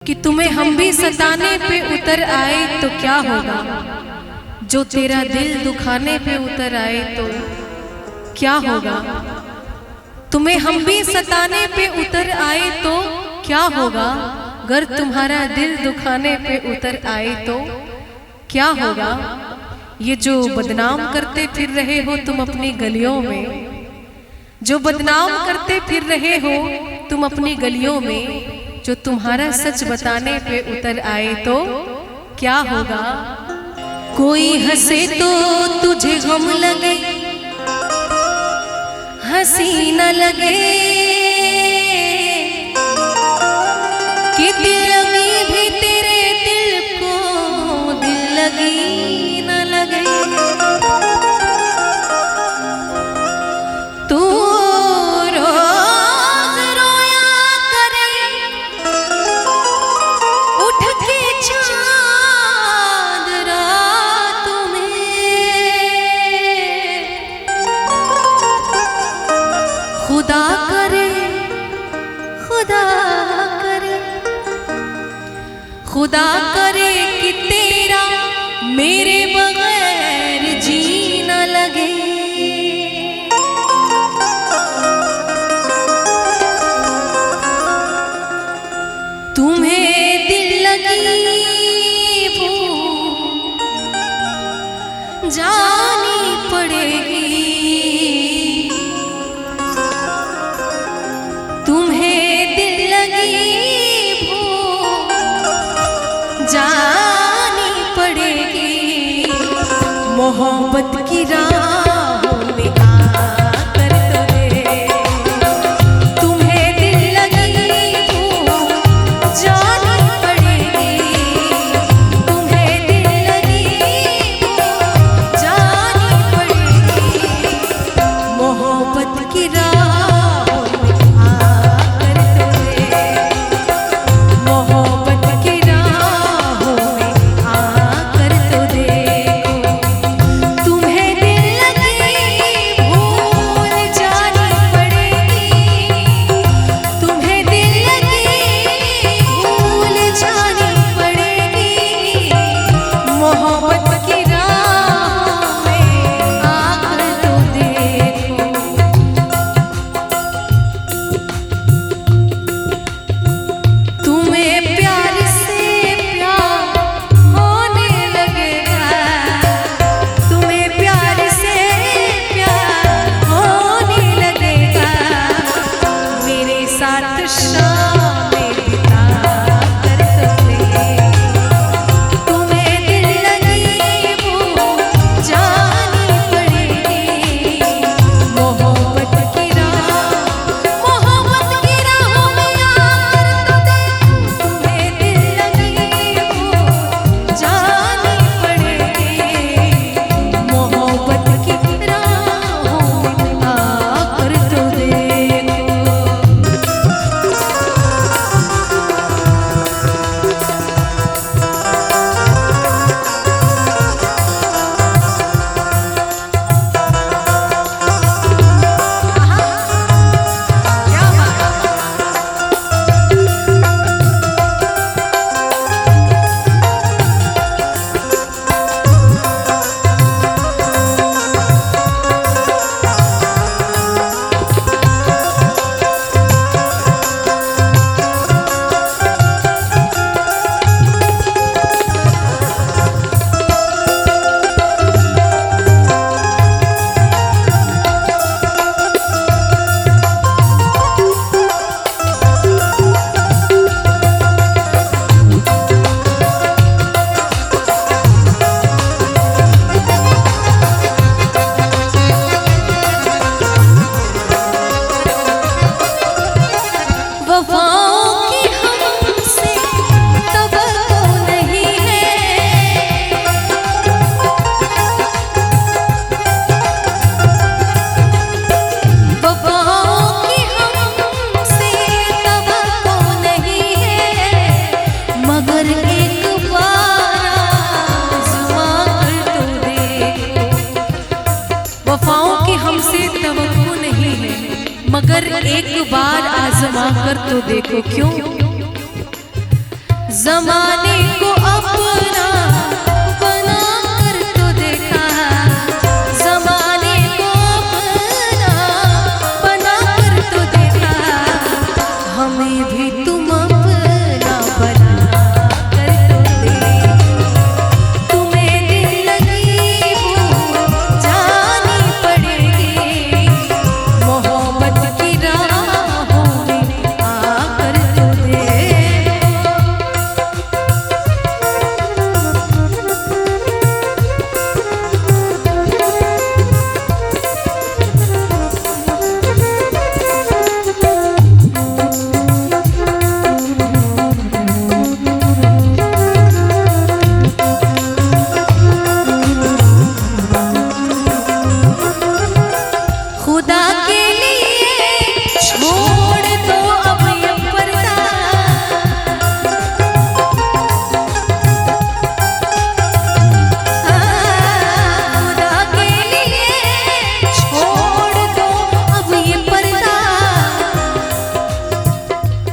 कि तुम्हें हम भी सताने पे उतर आए तो क्या होगा, जो तेरा दिल दुखाने पे उतर आए तो क्या होगा। तुम्हें हम भी सताने पे उतर आए तो क्या होगा, अगर तुम्हारा दिल दुखाने पे उतर आए तो क्या होगा। ये जो बदनाम करते फिर रहे हो तुम अपनी गलियों में, जो बदनाम करते फिर रहे हो तुम अपनी गलियों में, जो तुम्हारा सच बताने पे उतर आए तो क्या होगा। कोई हंसे तो तुझे गम लगे, हंसी न लगे, कि दिल लगी भी तेरे दिल को दिल लगी न लगे। तू रोज रोया करे उठ के चांद रात में, खुदा करे खुदा करे खुदा करे कि तेरा मेरे बगैर जी न लगे। तुम्हें दिल लगी वो जानी पड़ेगी, तुम्हें दिल लगी वो जानी पड़ेगी। मोहब्बत की राहों में आकर तो दे, तुम्हें दिल लगी वो जानी पड़ेगी, तुम्हें दिल लगी वो जानी पड़ेगी। मोहब्बत की राहों में आकर तो दे, मोहब्बत की राहों में आकर तो देखो। तुम्हें दिल लगी भूल जानी पड़ेगी, तुम्हें दिल लगी भूल जानी पड़ेगी। मोहब्बत की राहों में आकर तो देखो। तुम्हें प्यार से प्यार होने लगेगा, तुम्हें प्यार से प्यार होने लगेगा। मेरे साथ शामें बिता कर तो देखो, तुम्हें दिल लगी वो जानी पड़ेगी। मोहब्बत की राहों में आकर तो देखो, तुम्हें दिल लगी वो जानी पड़ेगी। मोहब्बत की राहों में आकर तो देखो। क्या बात है। वफाओं की हमसे तवक्को नहीं है, वफाओं की हमसे तवक्को नहीं है। मगर एक बार आज़मा कर तो देखो। वफाओं की हमसे तवक्को नहीं है, मगर एक बार आज़मा कर तो देखो। क्यों जमाने को अपना बना कर तो देखा, जमाने को अपना बना कर तो देखा, हमें भी तुम अपना बना कर तो देखा। तुम्हें दिल लगी वो जानी पड़ेगी, मोहब्बत की राहों में आकर तो देखा। खुदा के लिए छोड़ दो अब ये पर्दा, खुदा के लिए छोड़ दो अब ये पर्दा,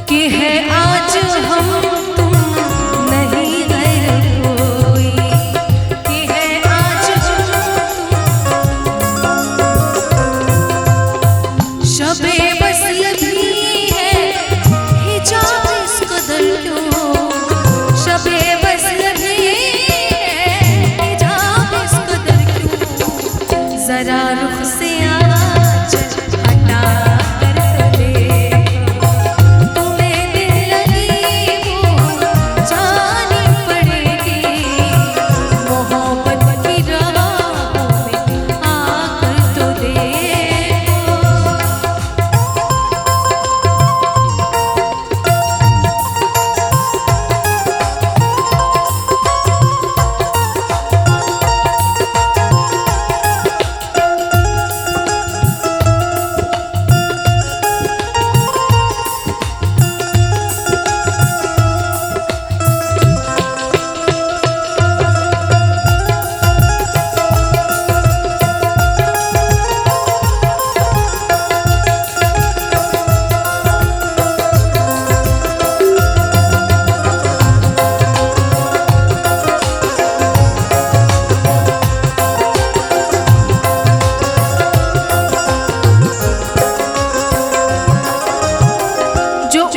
कि है आज हम तुम नहीं गैर कोई, कि है आज शबे बस लगी है हिजाब इस कदर क्यों, शबे बस लगी है हिजाब इस कदर क्यों, जरा रुख से आंचल हटा कर तो देखो, तुम्हें दिल लगी वो जानी पड़ेगी, मोहब्बत की राहों में आकर तो देखो।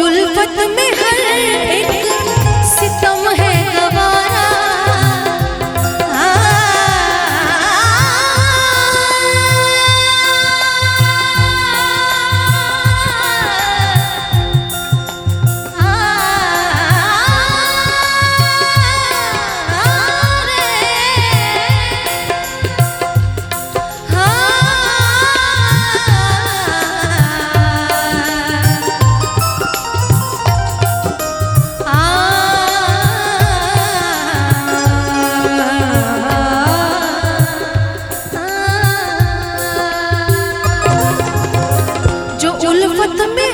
उल्फत में हर एक सितम है गवारा, जो उल्फत में